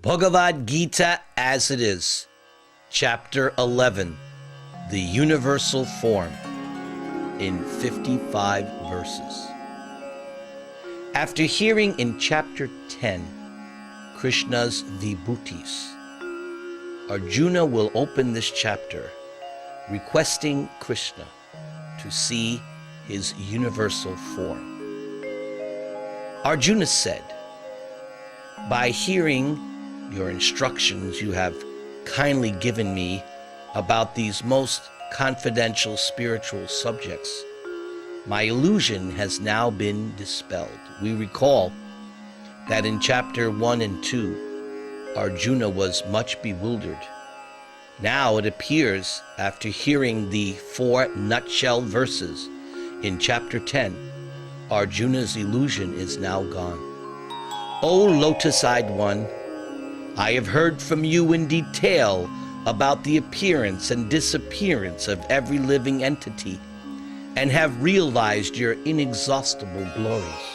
Bhagavad Gita as it is, Chapter 11, The Universal Form, in 55 verses. After hearing in Chapter 10, Krishna's Vibhutis, Arjuna will open this chapter requesting Krishna to see his universal form. Arjuna said, "By hearing your instructions you have kindly given me about these most confidential spiritual subjects, my illusion has now been dispelled." We recall that in chapter 1 and 2, Arjuna was much bewildered. Now it appears, after hearing the 4 nutshell verses in chapter 10, Arjuna's illusion is now gone. O lotus-eyed one, I have heard from you in detail about the appearance and disappearance of every living entity and have realized your inexhaustible glories.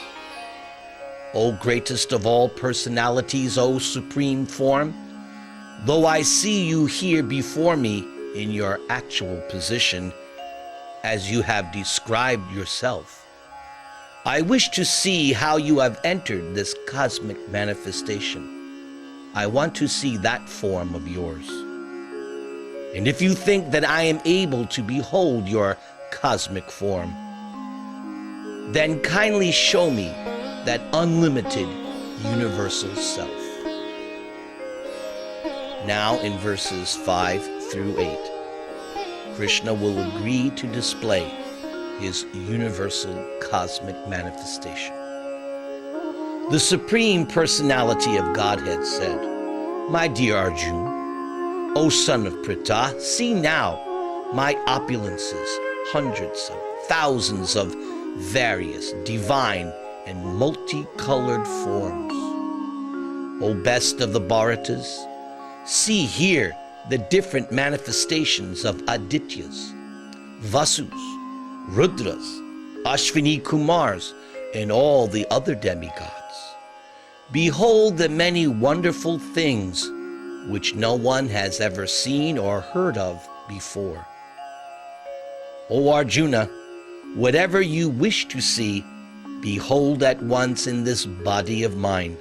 O greatest of all personalities, O supreme form, though I see you here before me in your actual position, as you have described yourself, I wish to see how you have entered this cosmic manifestation. I want to see that form of yours. And if you think that I am able to behold your cosmic form, then kindly show me that unlimited universal self. Now in verses 5 through 8, Krishna will agree to display his universal cosmic manifestation. The Supreme Personality of Godhead said, "My dear Arjuna, O son of Pritha, see now my opulences, hundreds of thousands of various, divine, and multicolored forms. O best of the Bharatas, see here the different manifestations of Adityas, Vasus, Rudras, Ashwini Kumars, and all the other demigods. Behold the many wonderful things which no one has ever seen or heard of before. O Arjuna, whatever you wish to see, behold at once in this body of mine.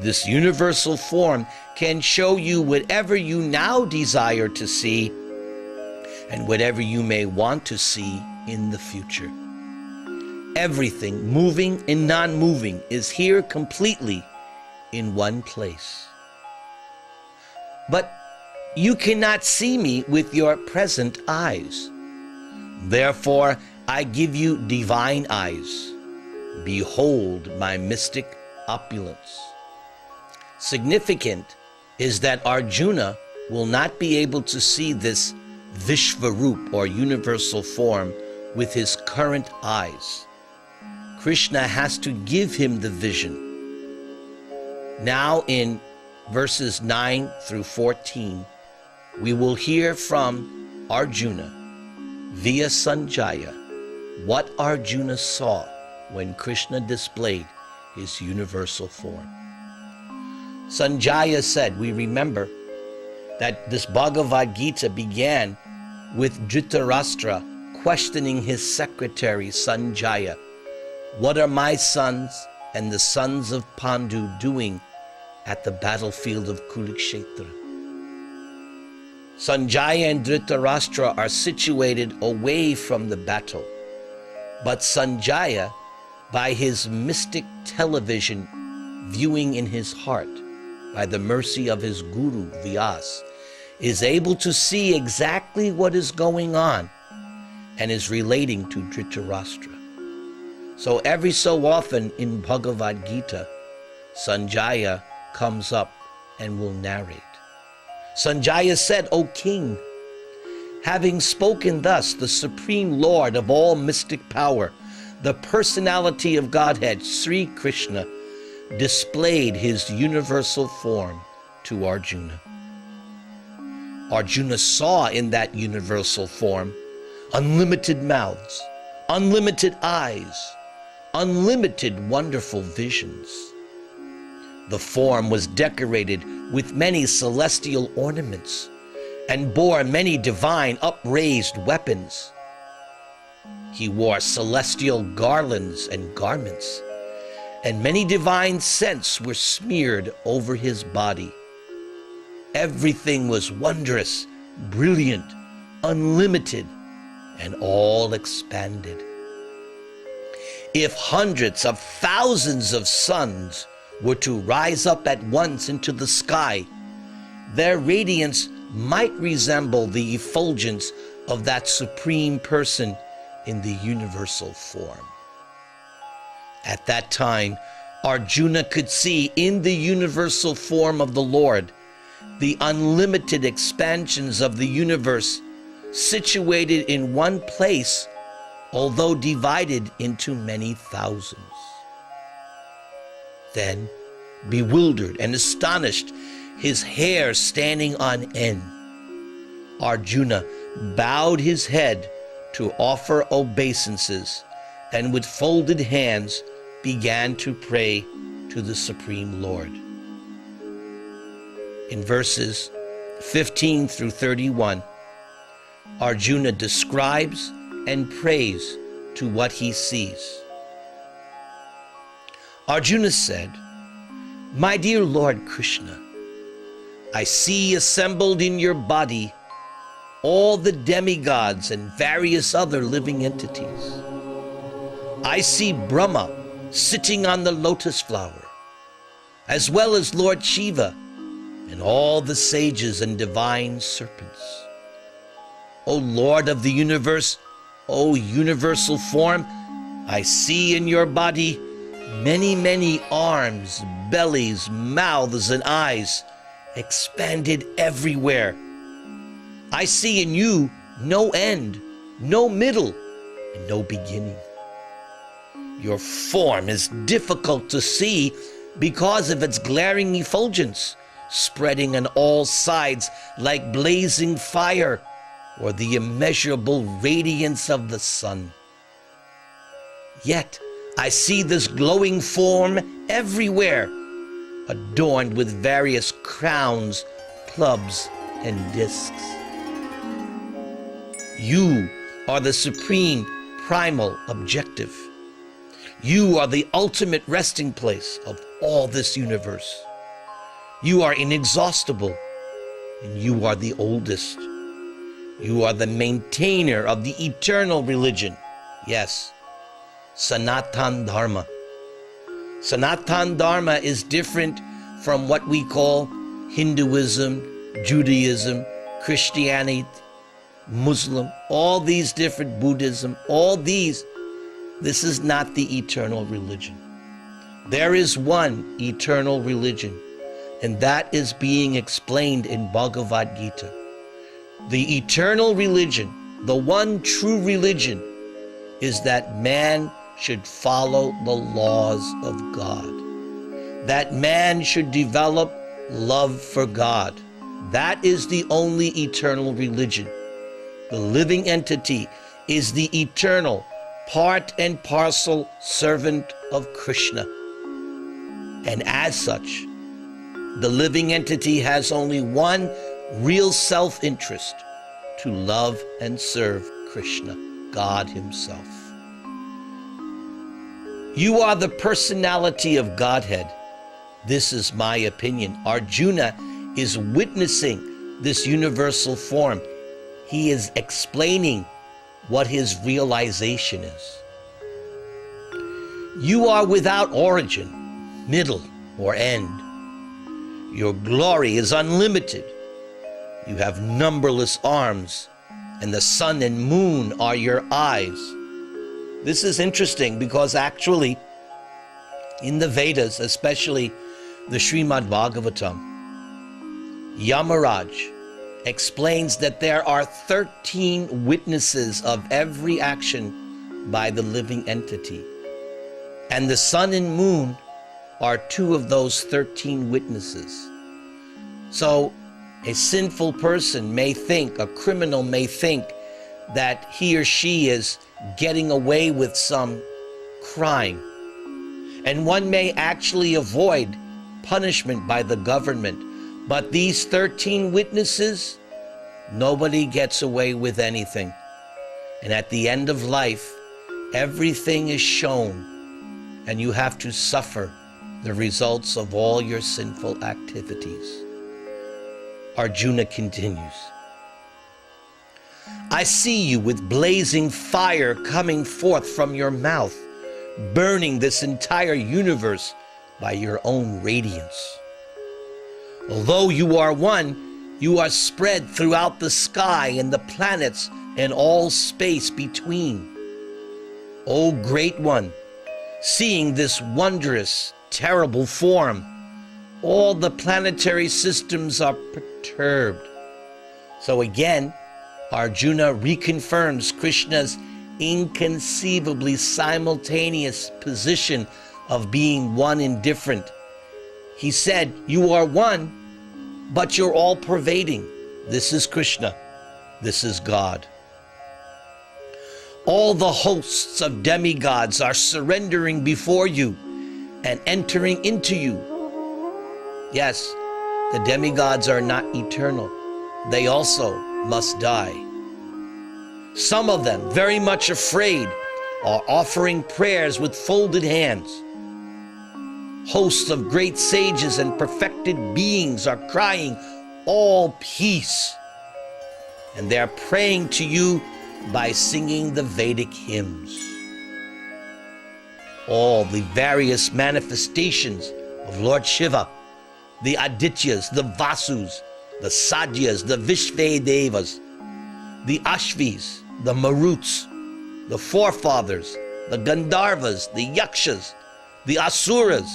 This universal form can show you whatever you now desire to see and whatever you may want to see in the future. Everything, moving and non-moving, is here completely in one place. But you cannot see me with your present eyes. Therefore, I give you divine eyes. Behold my mystic opulence." Significant is that Arjuna will not be able to see this Vishvarup or universal form with his current eyes. Krishna has to give him the vision. Now in verses 9 through 14, we will hear from Arjuna via Sanjaya what Arjuna saw when Krishna displayed his universal form. Sanjaya said, we remember that this Bhagavad Gita began with Dhritarashtra questioning his secretary Sanjaya, "What are my sons and the sons of Pandu doing at the battlefield of Kurukshetra?" Sanjaya and Dhritarashtra are situated away from the battle, but Sanjaya, by his mystic television viewing in his heart, by the mercy of his guru Vyas, is able to see exactly what is going on and is relating to Dhritarashtra. So every so often in Bhagavad Gita, Sanjaya comes up and will narrate. Sanjaya said, "O king, having spoken thus, the Supreme Lord of all mystic power, the personality of Godhead, Sri Krishna, displayed his universal form to Arjuna. Arjuna saw in that universal form unlimited mouths, unlimited eyes, unlimited wonderful visions. The form was decorated with many celestial ornaments and bore many divine upraised weapons. He wore celestial garlands and garments, and many divine scents were smeared over his body. Everything was wondrous, brilliant, unlimited, and all expanded. If hundreds of thousands of suns were to rise up at once into the sky, their radiance might resemble the effulgence of that supreme person in the universal form. At that time, Arjuna could see in the universal form of the Lord the unlimited expansions of the universe, situated in one place, although divided into many thousands. Then, bewildered and astonished, his hair standing on end, Arjuna bowed his head to offer obeisances, and with folded hands began to pray to the Supreme Lord. In verses 15 through 31, Arjuna describes and prays to what he sees. Arjuna said, "My dear Lord Krishna, I see assembled in your body all the demigods and various other living entities. I see Brahma sitting on the lotus flower, as well as Lord Shiva and all the sages and divine serpents. O Lord of the universe, O universal form, I see in your body many, many arms, bellies, mouths, and eyes, expanded everywhere. I see in you no end, no middle, and no beginning. Your form is difficult to see because of its glaring effulgence, spreading on all sides like blazing fire or the immeasurable radiance of the sun. Yet I see this glowing form everywhere, adorned with various crowns, clubs, and discs. You are the supreme primal objective. You are the ultimate resting place of all this universe. You are inexhaustible, and you are the oldest. You are the maintainer of the eternal religion. Yes, Sanatan Dharma. Sanatan Dharma is different from what we call Hinduism, Judaism, Christianity, Muslim, all these different Buddhism, all these. This is not the eternal religion. There is one eternal religion, and that is being explained in Bhagavad Gita. The eternal religion, the one true religion, is that man should follow the laws of God. That man should develop love for God. That is the only eternal religion. The living entity is the eternal, part and parcel servant of Krishna. And as such, the living entity has only one real self-interest: to love and serve Krishna, God himself. You are the personality of Godhead. This is my opinion. Arjuna is witnessing this universal form. He is explaining what his realization is. You are without origin, middle, or end. Your glory is unlimited. You have numberless arms, and the sun and moon are your eyes. This is interesting because actually, in the Vedas, especially the Srimad Bhagavatam, Yamaraj explains that there are 13 witnesses of every action by the living entity. And the sun and moon are two of those 13 witnesses. So a sinful person may think, a criminal may think, that he or she is getting away with some crime. And one may actually avoid punishment by the government. But these 13 witnesses, nobody gets away with anything. And at the end of life, everything is shown, and you have to suffer the results of all your sinful activities. Arjuna continues, I see you with blazing fire coming forth from your mouth, burning this entire universe by your own radiance. Although you are one, you are spread throughout the sky and the planets and all space between. O Great One, seeing this wondrous, terrible form, all the planetary systems are perturbed. So again, Arjuna reconfirms Krishna's inconceivably simultaneous position of being one and different. He said, you are one, but you're all pervading. This is Krishna. This is God. All the hosts of demigods are surrendering before you and entering into you. Yes, the demigods are not eternal. They also must die. Some of them, very much afraid, are offering prayers with folded hands. Hosts of great sages and perfected beings are crying, all peace. And they're praying to you by singing the Vedic hymns. All the various manifestations of Lord Shiva, the Adityas, the Vasus, the Sadyas, the Vishvedevas, the Ashvis, the Maruts, the forefathers, the Gandharvas, the Yakshas, the Asuras,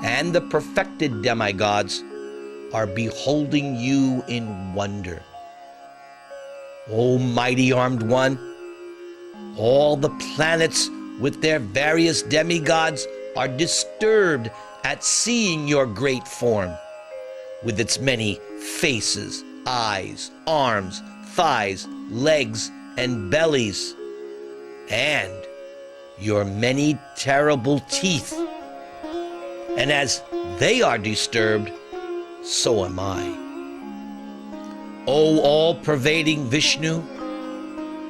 and the perfected demigods are beholding you in wonder. O mighty armed one, all the planets with their various demigods are disturbed at seeing your great form, with its many faces, eyes, arms, thighs, legs, and bellies, and your many terrible teeth. And as they are disturbed, so am I. O all-pervading Vishnu,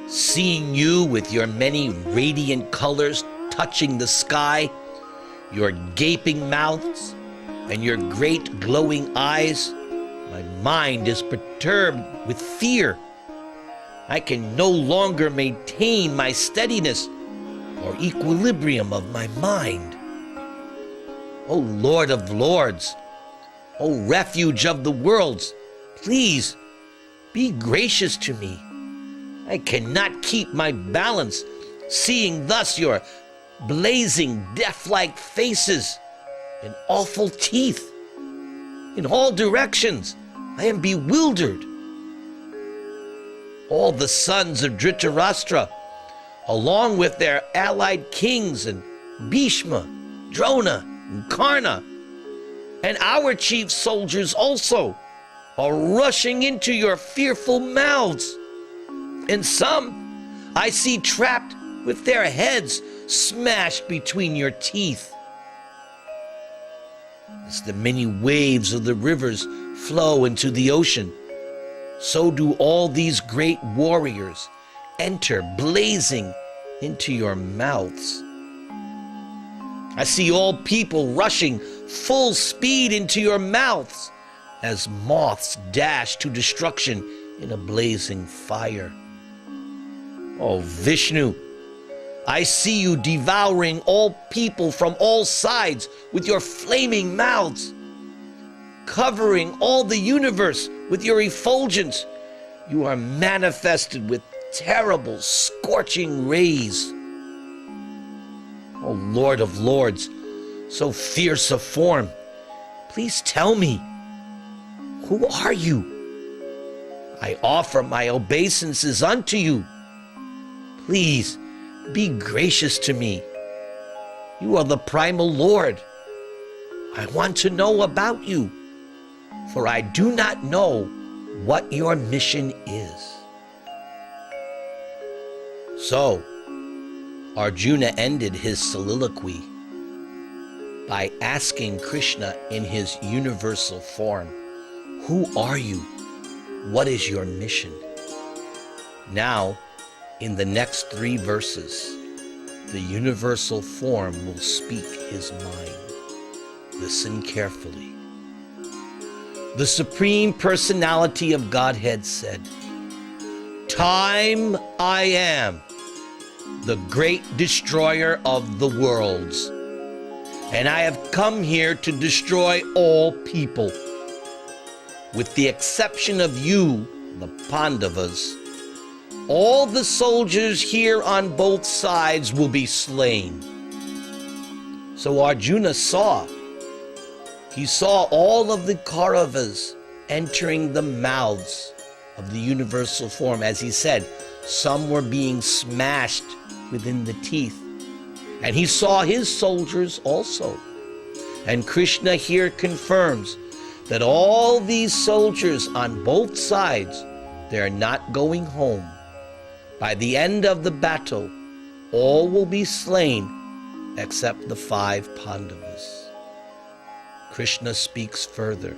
seeing you with your many radiant colors touching the sky, your gaping mouths, and your great glowing eyes, my mind is perturbed with fear. I can no longer maintain my steadiness or equilibrium of my mind. O Lord of Lords, O refuge of the worlds, please be gracious to me. I cannot keep my balance, seeing thus your blazing death-like faces and awful teeth. In all directions, I am bewildered. All the sons of Dhritarashtra, along with their allied kings and Bhishma, Drona, and Karna, and our chief soldiers also, are rushing into your fearful mouths. And some I see trapped with their heads smashed between your teeth. As the many waves of the rivers flow into the ocean, so do all these great warriors enter blazing into your mouths. I see all people rushing full speed into your mouths as moths dash to destruction in a blazing fire. Oh Vishnu, I see you devouring all people from all sides with your flaming mouths, covering all the universe with your effulgence. You are manifested with terrible, scorching rays. O Lord of Lords, so fierce a form, please tell me, who are you? I offer my obeisances unto you. Please be gracious to me. You are the primal Lord. I want to know about you, for I do not know what your mission is. So, Arjuna ended his soliloquy. by asking Krishna in his universal form, "Who are you? What is your mission?" Now, in the next 3 verses, the universal form will speak his mind. Listen carefully. The Supreme Personality of Godhead said, "Time I am, the great destroyer of the worlds, and I have come here to destroy all people. With the exception of you, the Pandavas, all the soldiers here on both sides will be slain." So Arjuna saw. He saw all of the Kauravas entering the mouths of the universal form. As he said, some were being smashed within the teeth. And he saw his soldiers also. And Krishna here confirms that all these soldiers on both sides, they're not going home. By the end of the battle, all will be slain except the 5 Pandavas. Krishna speaks further.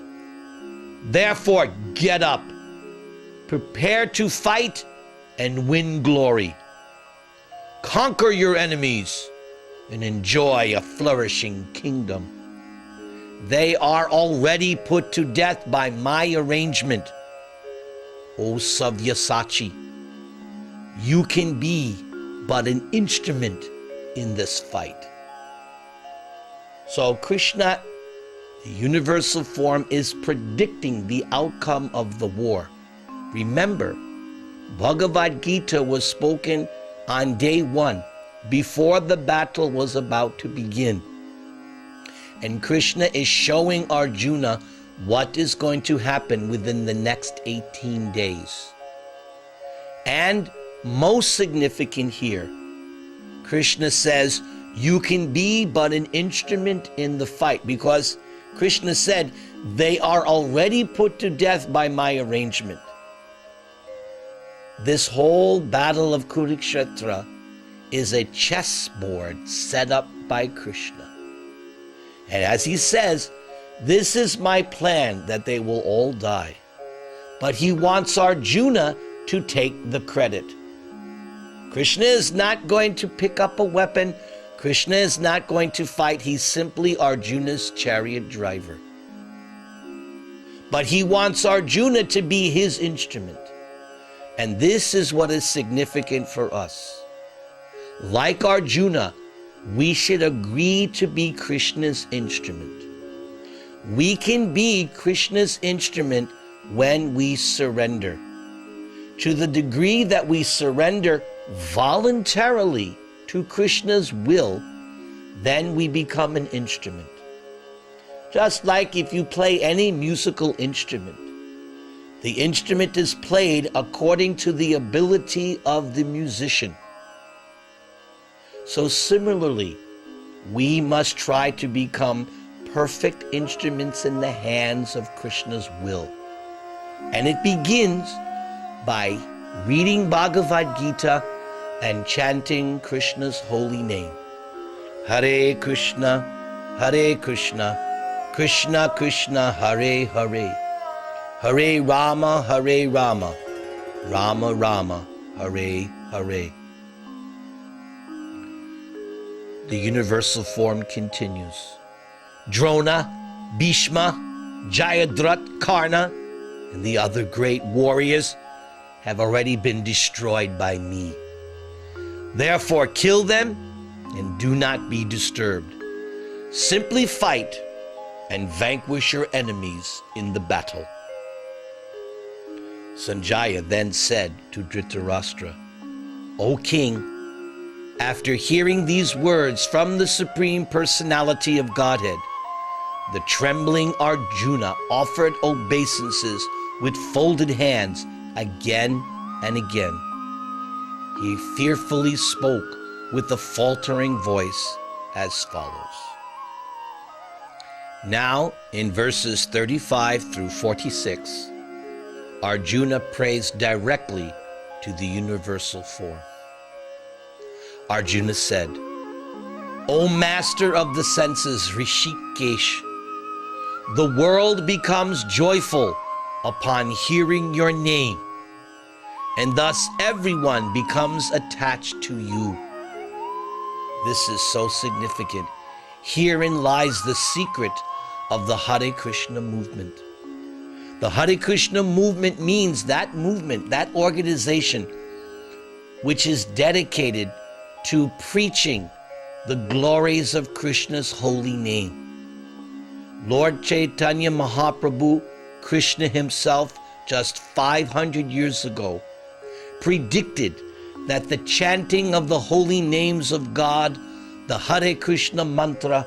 "Therefore, get up, prepare to fight and win glory. Conquer your enemies and enjoy a flourishing kingdom. They are already put to death by my arrangement. O Savyasachi, you can be but an instrument in this fight." So Krishna, the universal form, is predicting the outcome of the war. Remember, Bhagavad Gita was spoken on day 1, before the battle was about to begin. And Krishna is showing Arjuna what is going to happen within the next 18 days. And most significant here, Krishna says, you can be but an instrument in the fight, because Krishna said, they are already put to death by my arrangement. This whole battle of Kurukshetra is a chessboard set up by Krishna. And as he says, this is my plan that they will all die. But he wants Arjuna to take the credit. Krishna is not going to pick up a weapon. Krishna is not going to fight. He's simply Arjuna's chariot driver. But he wants Arjuna to be his instrument. And this is what is significant for us. Like Arjuna, we should agree to be Krishna's instrument. We can be Krishna's instrument when we surrender. To the degree that we surrender voluntarily to Krishna's will, then we become an instrument. Just like if you play any musical instrument, the instrument is played according to the ability of the musician. So similarly, we must try to become perfect instruments in the hands of Krishna's will. And it begins by reading Bhagavad Gita and chanting Krishna's holy name. Hare Krishna, Krishna Krishna, Hare Hare. Hare Rama, Rama Rama, Hare Hare. The universal form continues. Drona, Bhishma, Jayadratha, Karna, and the other great warriors have already been destroyed by me. Therefore, kill them and do not be disturbed. Simply fight and vanquish your enemies in the battle. Sanjaya then said to Dhritarashtra, O king, after hearing these words from the Supreme Personality of Godhead, the trembling Arjuna offered obeisances with folded hands again and again. He fearfully spoke with a faltering voice as follows. Now, in verses 35 through 46, Arjuna prays directly to the universal form. Arjuna said, O master of the senses, Rishikesh, the world becomes joyful upon hearing your name, and thus everyone becomes attached to you. This is so significant. Herein lies the secret of the Hare Krishna movement. The Hare Krishna movement means that movement, that organization, which is dedicated to preaching the glories of Krishna's holy name. Lord Chaitanya Mahaprabhu, Krishna himself, just 500 years ago, predicted that the chanting of the holy names of God, the Hare Krishna mantra,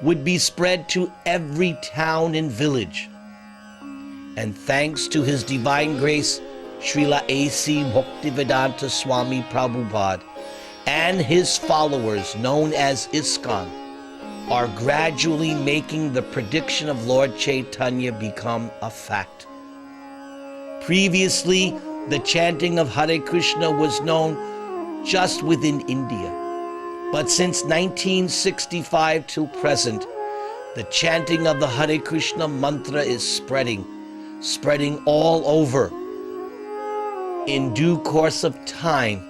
would be spread to every town and village. And thanks to His Divine Grace, Srila A.C. Bhaktivedanta Swami Prabhupada and his followers, known as ISKCON, are gradually making the prediction of Lord Chaitanya become a fact. Previously, the chanting of Hare Krishna was known just within India. But since 1965 till present, the chanting of the Hare Krishna mantra is spreading all over. In due course of time,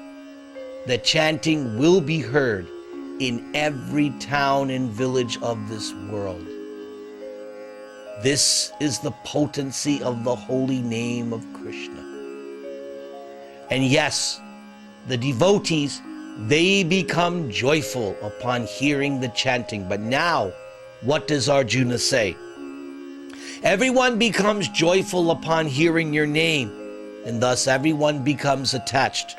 the chanting will be heard in every town and village of this world. This is the potency of the holy name of Krishna. And yes, the devotees, they become joyful upon hearing the chanting. But now, what does Arjuna say? Everyone becomes joyful upon hearing your name, and thus everyone becomes attached.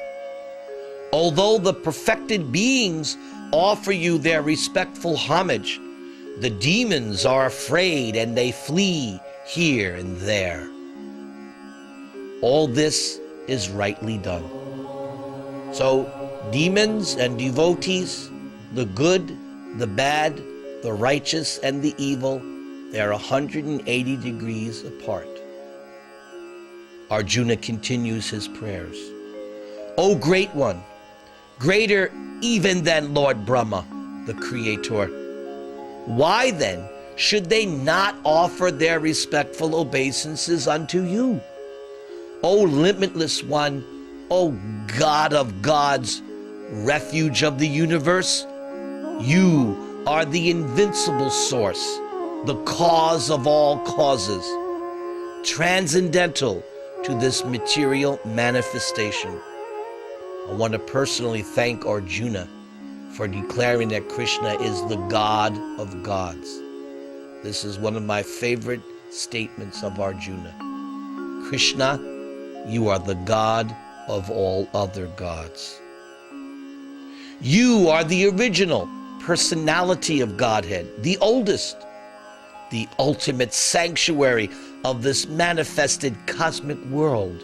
Although the perfected beings offer you their respectful homage, the demons are afraid and they flee here and there. All this is rightly done. So, demons and devotees, the good, the bad, the righteous, and the evil, they're 180 degrees apart. Arjuna continues his prayers. O Great One, greater even than Lord Brahma, the Creator, why then should they not offer their respectful obeisances unto you? O Limitless One, O God of gods, refuge of the universe, you are the invincible source, the cause of all causes, transcendental to this material manifestation. I want to personally thank Arjuna for declaring that Krishna is the God of gods. This is one of my favorite statements of Arjuna. Krishna, you are the God of all other gods. You are the original personality of Godhead, the oldest, the ultimate sanctuary of this manifested cosmic world.